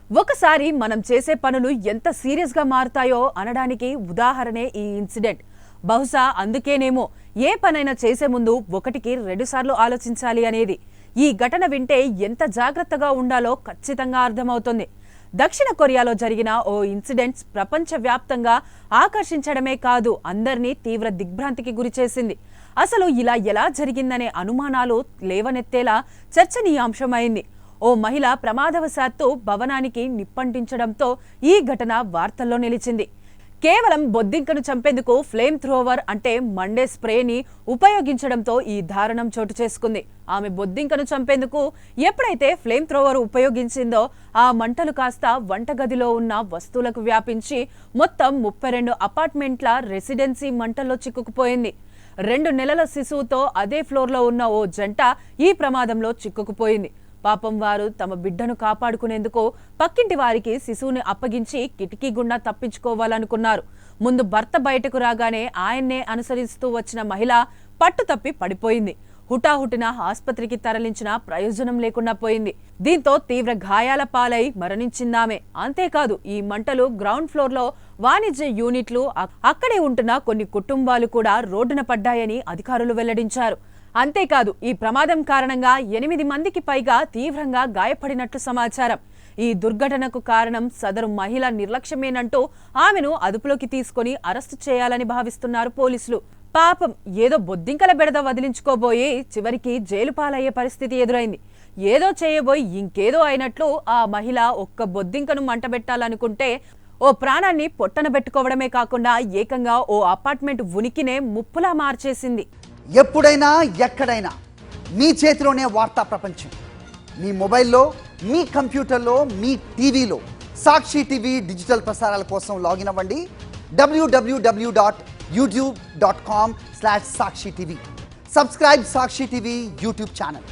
ఒకసారి మనం చేసే పనులు ఎంత సీరియస్గా మారుతాయో అనడానికి ఉదాహరణే ఈ ఇన్సిడెంట్. బహుశా అందుకేనేమో ఏ పనైనా చేసే ముందు ఒకటికి 2 సార్లు ఆలోచించాలి అనేది. ఈ ఘటన వింటే ఎంత జాగ్రత్తగా ఉండాలో ఖచ్చితంగా అర్థమవుతుంది. దక్షిణ కొరియాలో జరిగిన ఓ ఇన్సిడెంట్స్ ప్రపంచవ్యాప్తంగా ఆకర్షించడమే కాదు, అందరినీ తీవ్ర దిగ్భ్రాంతికి గురిచేసింది. అసలు ఇలా ఎలా జరిగిందనే అనుమానాలు లేవనెత్తేలా చర్చనీయాంశమైంది. ఓ మహిళ ప్రమాదవశాత్తు భవనానికి నిప్పంటించడంతో ఈ ఘటన వార్తల్లో నిలిచింది. కేవలం బొద్దింకను చంపేందుకు ఫ్లేమ్ థ్రోవర్ అంటే మండే స్ప్రేని ఉపయోగించడంతో ఈ దారుణం చోటు చేసుకుంది. ఆమె బొద్దింకను చంపేందుకు ఎప్పుడైతే ఫ్లేమ్ థ్రోవర్ ఉపయోగించిందో ఆ మంటలు కాస్త వంటగదిలో ఉన్న వస్తువులకు వ్యాపించి మొత్తం 32 అపార్ట్మెంట్ల రెసిడెన్సీ మంటల్లో చిక్కుకుపోయింది. 2 నెలల శిశువుతో అదే ఫ్లోర్లో ఉన్న ఓ జంట ఈ ప్రమాదంలో చిక్కుకుపోయింది. పాపం వారు తమ బిడ్డను కాపాడుకునేందుకు పక్కింటి వారికి శిశువుని అప్పగించి కిటికీ గుండా తప్పించుకోవాలనుకున్నారు. ముందు భర్త బయటకు రాగానే ఆయన్నే అనుసరిస్తూ వచ్చిన మహిళ పట్టుతప్పి పడిపోయింది. హుటాహుటిన ఆసుపత్రికి తరలించిన ప్రయోజనం లేకుండా పోయింది. దీంతో తీవ్ర గాయాల పాలై మరణించిందామె. అంతేకాదు, ఈ మంటలు గ్రౌండ్ ఫ్లోర్లో వాణిజ్య యూనిట్లు, అక్కడే ఉంటున్న కొన్ని కుటుంబాలు కూడా రోడ్డున పడ్డాయని అధికారులు వెల్లడించారు. అంతేకాదు, ఈ ప్రమాదం కారణంగా 8 మందికి పైగా తీవ్రంగా గాయపడినట్లు సమాచారం. ఈ దుర్ఘటనకు కారణం సదరు మహిళ నిర్లక్ష్యమేనంటూ ఆమెను అదుపులోకి తీసుకుని అరెస్టు చేయాలని భావిస్తున్నారు పోలీసులు. పాపం, ఏదో బొద్దింకల బెడద వదిలించుకోబోయి చివరికి జైలు పాలయ్యే పరిస్థితి ఎదురైంది. ఏదో చేయబోయి ఇంకేదో అయినట్లు ఆ మహిళ ఒక్క బొద్దింకను మంటబెట్టాలనుకుంటే ఓ ప్రాణాన్ని పొట్టన పెట్టుకోవడమే కాకుండా ఏకంగా ఓ అపార్ట్మెంట్ ఉనికినే ముప్పులా మార్చేసింది. ఎప్పుడైనా ఎక్కడైనా మీ చేతిలోనే వార్తా ప్రపంచం. మీ మొబైల్లో, మీ కంప్యూటర్లో, మీ టీవీలో సాక్షి టీవీ డిజిటల్ ప్రసారాల కోసం లాగిన్ అవ్వండి. www.youtube.com/sakshi tv. సబ్స్క్రైబ్ సాక్షి టీవీ యూట్యూబ్ ఛానల్.